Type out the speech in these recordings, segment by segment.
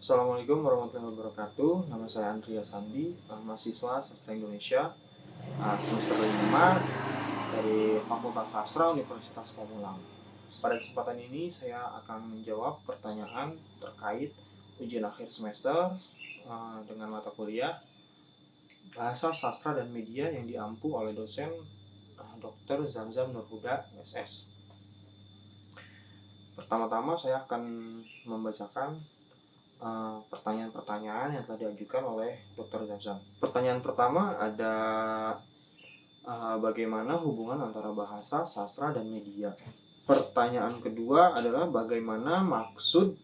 Assalamualaikum warahmatullahi wabarakatuh. Nama saya Andrea Sandi, mahasiswa Sastra Indonesia semester 5 dari Fakultas Sastra Universitas Pamulang. Pada kesempatan ini saya akan menjawab pertanyaan terkait ujian akhir semester dengan mata kuliah Bahasa Sastra dan Media yang diampu oleh dosen Dr. Zamzam Nurhuda, SS. Pertama-tama saya akan membacakan pertanyaan-pertanyaan yang telah diajukan oleh Dr. Zamzam. Pertanyaan pertama ada bagaimana hubungan antara bahasa, sastra, dan media. Pertanyaan kedua adalah bagaimana maksud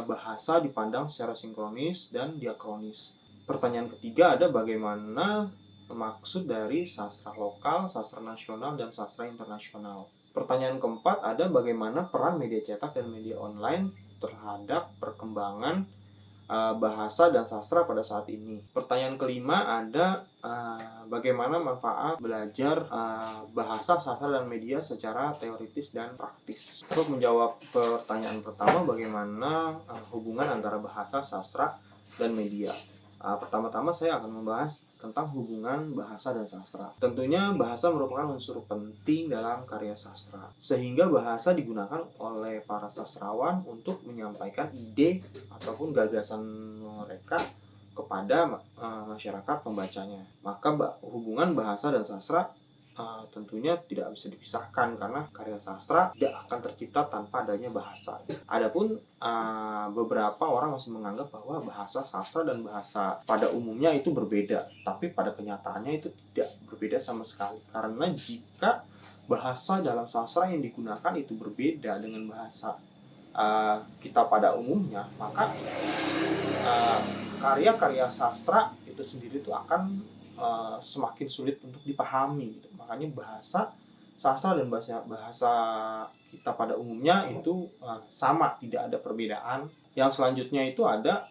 bahasa dipandang secara sinkronis dan diakronis. Pertanyaan ketiga ada bagaimana maksud dari sastra lokal, sastra nasional, dan sastra internasional. Pertanyaan keempat ada bagaimana peran media cetak dan media online terhadap perkembangan bahasa dan sastra pada saat ini. Pertanyaan kelima ada bagaimana manfaat belajar bahasa, sastra, dan media secara teoritis dan praktis. Untuk menjawab pertanyaan pertama, bagaimana hubungan antara bahasa, sastra, dan media. Pertama-tama saya akan membahas tentang hubungan bahasa dan sastra. Tentunya bahasa merupakan unsur penting dalam karya sastra, sehingga bahasa digunakan oleh para sastrawan untuk menyampaikan ide ataupun gagasan mereka kepada masyarakat pembacanya. Maka hubungan bahasa dan sastra tentunya tidak bisa dipisahkan karena karya sastra tidak akan tercipta tanpa adanya bahasa. Adapun beberapa orang masih menganggap bahwa bahasa sastra dan bahasa pada umumnya itu berbeda, tapi pada kenyataannya itu tidak berbeda sama sekali. Karena jika bahasa dalam sastra yang digunakan itu berbeda dengan bahasa kita pada umumnya, maka karya-karya sastra itu sendiri itu akan semakin sulit untuk dipahami gitu. Makanya bahasa sastra dan bahasa kita pada umumnya itu sama, tidak ada perbedaan. Yang selanjutnya itu ada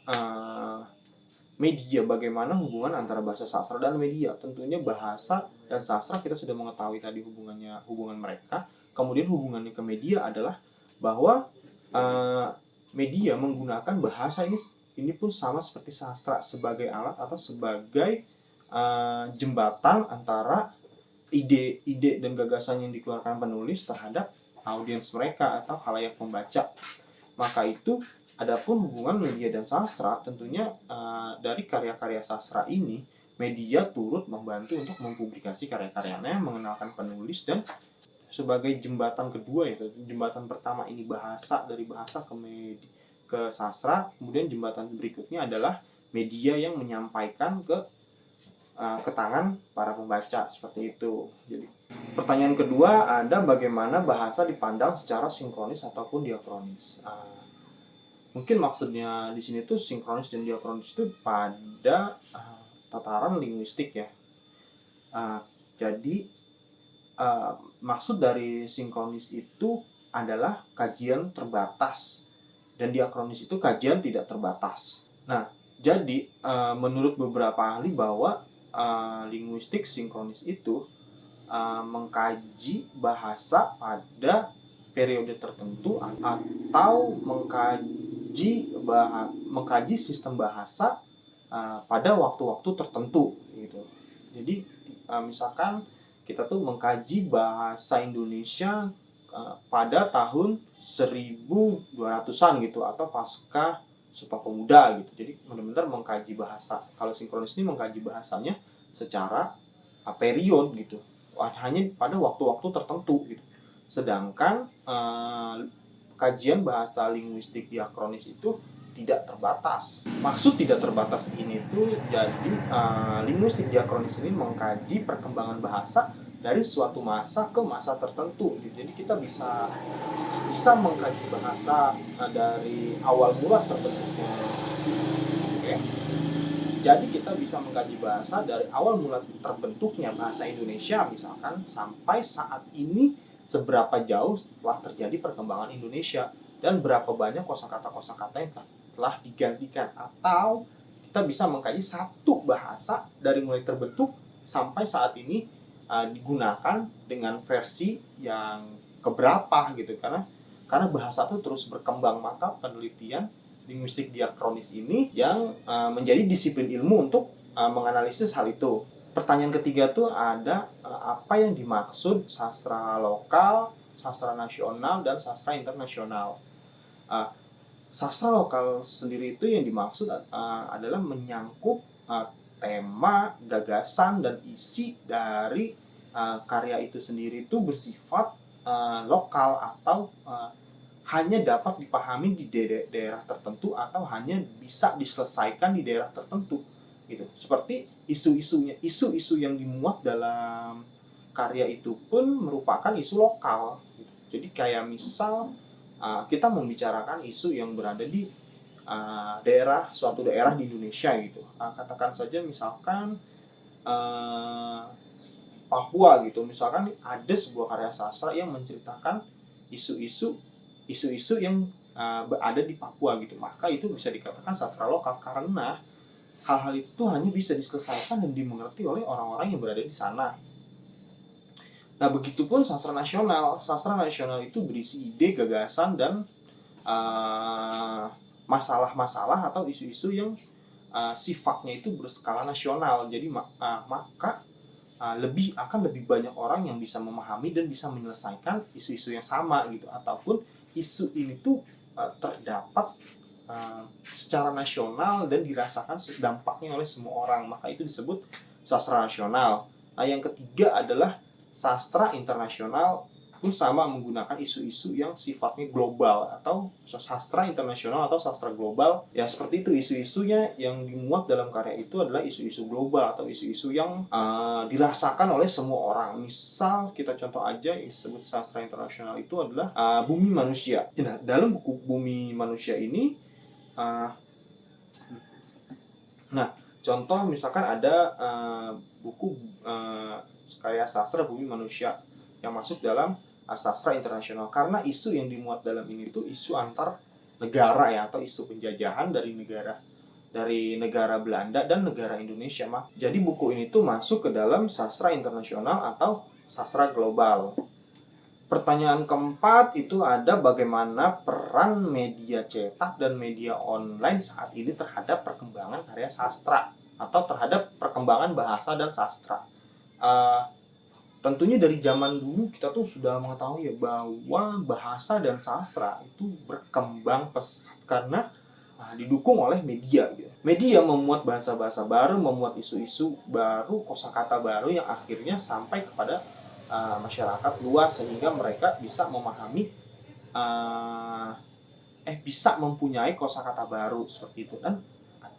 media, bagaimana hubungan antara bahasa sastra dan media. Tentunya bahasa dan sastra kita sudah mengetahui tadi hubungan mereka. Kemudian hubungannya ke media adalah bahwa media menggunakan bahasa ini pun sama seperti sastra sebagai alat atau sebagai jembatan antara ide-ide dan gagasan yang dikeluarkan penulis terhadap audiens mereka atau khalayak pembaca. Maka itu adapun hubungan media dan sastra, tentunya dari karya-karya sastra ini media turut membantu untuk mempublikasi karya-karyanya, mengenalkan penulis, dan sebagai jembatan kedua, yaitu jembatan pertama ini bahasa, dari bahasa ke sastra, kemudian jembatan berikutnya adalah media yang menyampaikan ke tangan para pembaca, seperti itu. Jadi pertanyaan kedua ada bagaimana bahasa dipandang secara sinkronis ataupun diakronis. Mungkin maksudnya di sini tuh sinkronis dan diakronis itu pada tataran linguistik ya. Jadi maksud dari sinkronis itu adalah kajian terbatas dan diakronis itu kajian tidak terbatas. Nah, jadi menurut beberapa ahli bahwa linguistik sinkronis itu mengkaji bahasa pada periode tertentu atau mengkaji sistem bahasa pada waktu-waktu tertentu gitu. Jadi misalkan kita tuh mengkaji bahasa Indonesia pada tahun 1200-an gitu, atau pasca Sumpah Pemuda gitu. Jadi benar-benar mengkaji bahasa. Kalau sinkronis ini mengkaji bahasanya secara period gitu, hanya pada waktu-waktu tertentu gitu. Sedangkan kajian bahasa linguistik diakronis itu tidak terbatas. Maksud tidak terbatas ini tuh jadi linguistik diakronis ini mengkaji perkembangan bahasa dari suatu masa ke masa tertentu. Jadi kita bisa mengkaji bahasa dari awal mula terbentuknya. Oke. Jadi kita bisa mengkaji bahasa dari awal mula terbentuknya bahasa Indonesia misalkan sampai saat ini, seberapa jauh telah terjadi perkembangan Indonesia dan berapa banyak kosakata-kosakata yang telah digantikan. Atau kita bisa mengkaji satu bahasa dari mulai terbentuk sampai saat ini digunakan dengan versi yang keberapa gitu, karena bahasa itu terus berkembang. Maka penelitian linguistik diakronis ini yang menjadi disiplin ilmu untuk menganalisis hal itu. Pertanyaan ketiga tuh ada apa yang dimaksud sastra lokal, sastra nasional, dan sastra internasional. Sastra lokal sendiri itu yang dimaksud adalah menyangkut tema, gagasan, dan isi dari karya itu sendiri itu bersifat lokal atau hanya dapat dipahami di daerah tertentu atau hanya bisa diselesaikan di daerah tertentu gitu. Seperti isu-isu yang dimuat dalam karya itu pun merupakan isu lokal gitu. Jadi kayak misal kita membicarakan isu yang berada di suatu daerah di Indonesia gitu. Katakan saja misalkan Papua gitu. Misalkan ada sebuah karya sastra yang menceritakan isu-isu yang berada di Papua gitu. Maka itu bisa dikatakan sastra lokal karena hal-hal itu tuh hanya bisa diselesaikan dan dimengerti oleh orang-orang yang berada di sana. Nah, begitupun sastra nasional. Sastra nasional itu berisi ide, gagasan, dan masalah-masalah atau isu-isu yang sifatnya itu berskala nasional. Jadi maka akan lebih banyak orang yang bisa memahami dan bisa menyelesaikan isu-isu yang sama gitu. Ataupun isu ini tuh terdapat secara nasional dan dirasakan dampaknya oleh semua orang, maka itu disebut sastra nasional. Nah, yang ketiga adalah sastra internasional, pun sama menggunakan isu-isu yang sifatnya global, atau sastra internasional atau sastra global. Ya seperti itu, isu-isunya yang dimuat dalam karya itu adalah isu-isu global atau isu-isu yang dirasakan oleh semua orang. Misal kita contoh aja yang disebut sastra internasional itu adalah Bumi Manusia. Nah, dalam buku Bumi Manusia ini contoh misalkan ada buku karya sastra Bumi Manusia yang masuk dalam sastra internasional, karena isu yang dimuat dalam ini tuh isu antar negara ya, atau isu penjajahan dari negara Belanda dan negara Indonesia. Jadi buku ini tuh masuk ke dalam sastra internasional atau sastra global. Pertanyaan keempat itu ada bagaimana peran media cetak dan media online saat ini terhadap perkembangan karya sastra atau terhadap perkembangan bahasa dan sastra. Tentunya dari zaman dulu kita tuh sudah mengetahui ya bahwa bahasa dan sastra itu berkembang pesat karena didukung oleh media gitu. Media memuat bahasa-bahasa baru, memuat isu-isu baru, kosakata baru yang akhirnya sampai kepada masyarakat luas sehingga mereka bisa memahami bisa mempunyai kosakata baru seperti itu. Dan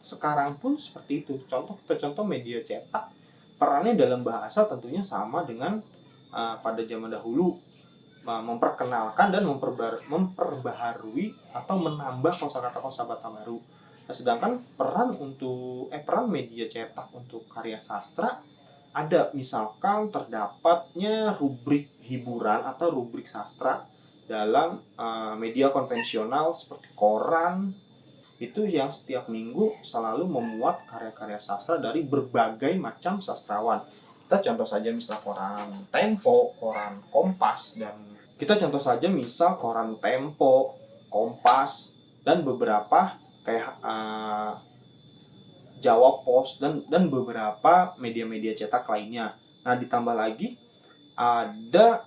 sekarang pun seperti itu. Kita contoh media cetak, perannya dalam bahasa tentunya sama dengan pada zaman dahulu, memperkenalkan dan memperbaharui atau menambah kosakata baru. Nah, sedangkan peran media cetak untuk karya sastra ada, misalkan terdapatnya rubrik hiburan atau rubrik sastra dalam media konvensional seperti koran, itu yang setiap minggu selalu memuat karya-karya sastra dari berbagai macam sastrawan. Kita contoh saja misal koran Tempo, koran Kompas, dan kita contoh saja misal koran Tempo, Kompas, dan beberapa kayak Jawa Post dan beberapa media-media cetak lainnya. Nah, ditambah lagi ada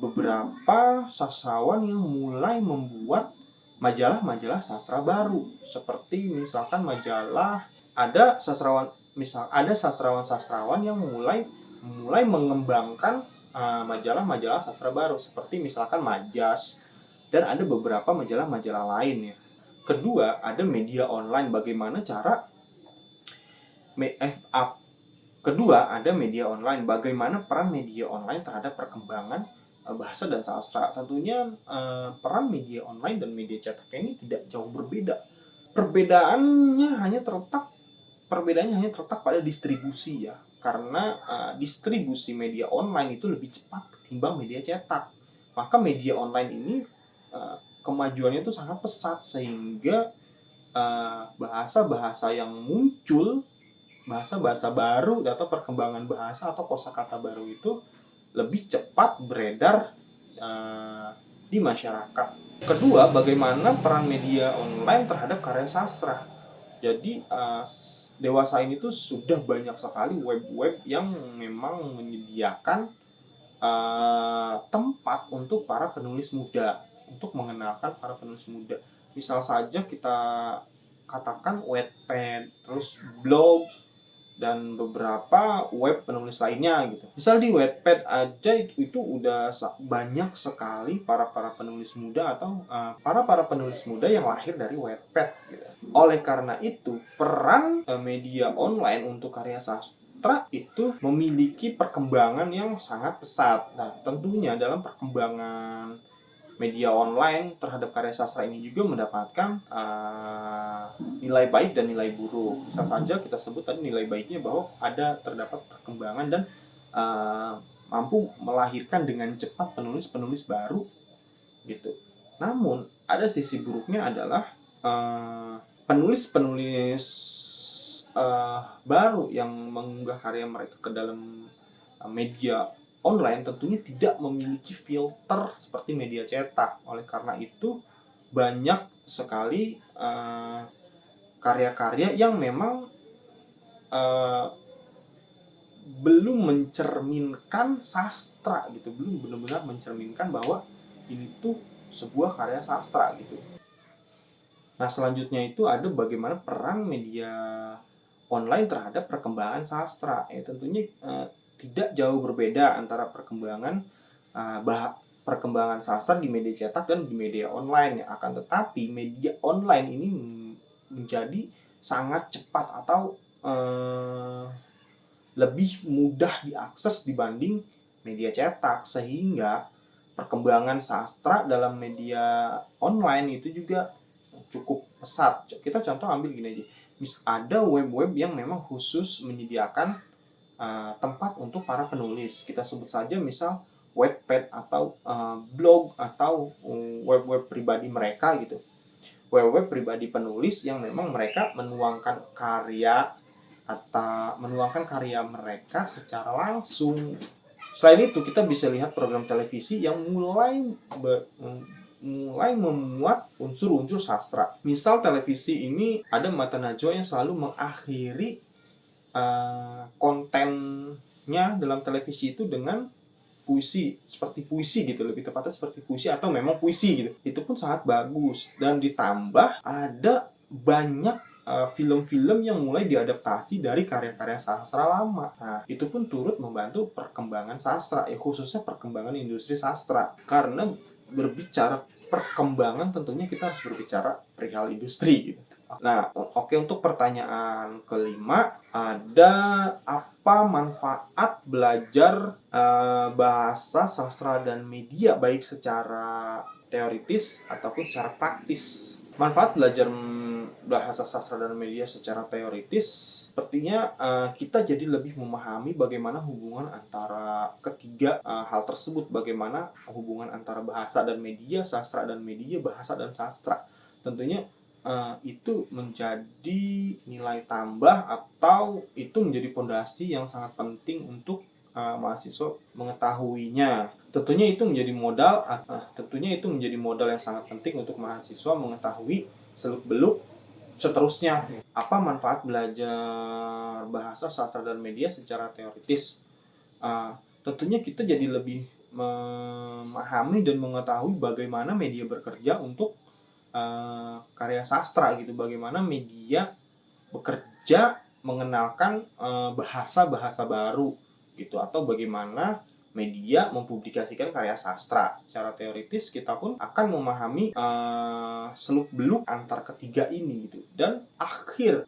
beberapa sastrawan yang mulai membuat majalah-majalah sastra baru, seperti misalkan ada sastrawan-sastrawan yang mulai mengembangkan majalah-majalah sastra baru, seperti misalkan Majas, dan ada beberapa majalah-majalah lain ya. Kedua, ada media online. Ada media online. Bagaimana peran media online terhadap perkembangan bahasa dan sastra? Tentunya peran media online dan media cetak ini tidak jauh berbeda. Perbedaannya hanya terletak pada distribusi ya. Karena distribusi media online itu lebih cepat ketimbang media cetak. Maka media online ini kemajuannya itu sangat pesat, sehingga bahasa-bahasa yang muncul, bahasa-bahasa baru atau perkembangan bahasa atau kosakata baru itu lebih cepat beredar di masyarakat. Kedua, bagaimana peran media online terhadap karya sastra. Jadi dewasa ini tuh sudah banyak sekali web-web yang memang menyediakan tempat untuk para penulis muda, untuk mengenalkan para penulis muda. Misal saja kita katakan Wattpad, terus blog, dan beberapa web penulis lainnya gitu. Misal di Wattpad aja itu udah banyak sekali para penulis muda atau para penulis muda yang lahir dari Wattpad gitu. Oleh karena itu, peran media online untuk karya sastra itu memiliki perkembangan yang sangat pesat. Nah, tentunya dalam perkembangan media online terhadap karya sastra ini juga mendapatkan nilai baik dan nilai buruk. Misal saja kita sebut tadi nilai baiknya bahwa terdapat perkembangan dan mampu melahirkan dengan cepat penulis-penulis baru gitu. Namun ada sisi buruknya adalah penulis-penulis baru yang mengunggah karya mereka ke dalam media online tentunya tidak memiliki filter seperti media cetak. Oleh karena itu banyak sekali karya-karya yang memang belum mencerminkan sastra gitu, belum benar-benar mencerminkan bahwa ini tuh sebuah karya sastra gitu. Nah, selanjutnya itu ada bagaimana peran media online terhadap perkembangan sastra. Tentunya tidak jauh berbeda antara perkembangan sastra di media cetak dan di media online. Akan tetapi media online ini menjadi sangat cepat atau lebih mudah diakses dibanding media cetak, sehingga perkembangan sastra dalam media online itu juga cukup pesat. Kita contoh ambil gini aja. Ada web-web yang memang khusus menyediakan tempat untuk para penulis. Kita sebut saja misal Wattpad atau blog atau web-web pribadi mereka gitu. Web-web pribadi penulis yang memang mereka menuangkan karya mereka secara langsung. Selain itu, kita bisa lihat program televisi yang mulai memuat unsur-unsur sastra. Misal televisi ini ada Mata Najwa yang selalu mengakhiri kontennya dalam televisi itu dengan puisi, seperti puisi gitu, lebih tepatnya seperti puisi atau memang puisi gitu. Itu pun sangat bagus, dan ditambah ada banyak film-film yang mulai diadaptasi dari karya-karya sastra lama. Nah, itu pun turut membantu perkembangan sastra, khususnya perkembangan industri sastra. Karena berbicara perkembangan tentunya kita harus berbicara perihal industri gitu. Nah, oke, untuk pertanyaan kelima, ada apa manfaat belajar bahasa sastra dan media baik secara teoritis ataupun secara praktis? Manfaat belajar bahasa sastra dan media secara teoritis sepertinya kita jadi lebih memahami bagaimana hubungan antara ketiga hal tersebut, bagaimana hubungan antara bahasa dan media, sastra dan media, bahasa dan sastra. Tentunya itu menjadi nilai tambah atau itu menjadi fondasi yang sangat penting untuk mahasiswa mengetahuinya. Tentunya itu menjadi modal yang sangat penting untuk mahasiswa mengetahui seluk-beluk seterusnya. Apa manfaat belajar bahasa sastra dan media secara teoritis? Tentunya kita jadi lebih memahami dan mengetahui bagaimana media bekerja untuk karya sastra gitu, bagaimana media bekerja mengenalkan bahasa-bahasa baru gitu, atau bagaimana media mempublikasikan karya sastra. Secara teoritis kita pun akan memahami seluk-beluk antar ketiga ini gitu, dan akhir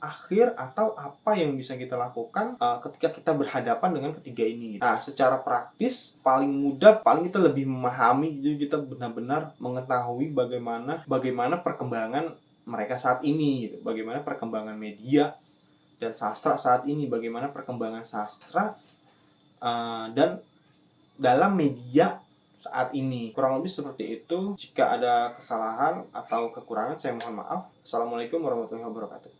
atau apa yang bisa kita lakukan ketika kita berhadapan dengan ketiga ini gitu. Nah, secara praktis paling mudah, paling kita lebih memahami, jadi kita benar-benar mengetahui bagaimana perkembangan mereka saat ini gitu, bagaimana perkembangan media dan sastra saat ini, bagaimana perkembangan sastra dan dalam media saat ini. Kurang lebih seperti itu. Jika ada kesalahan atau kekurangan, saya mohon maaf. Assalamualaikum warahmatullahi wabarakatuh.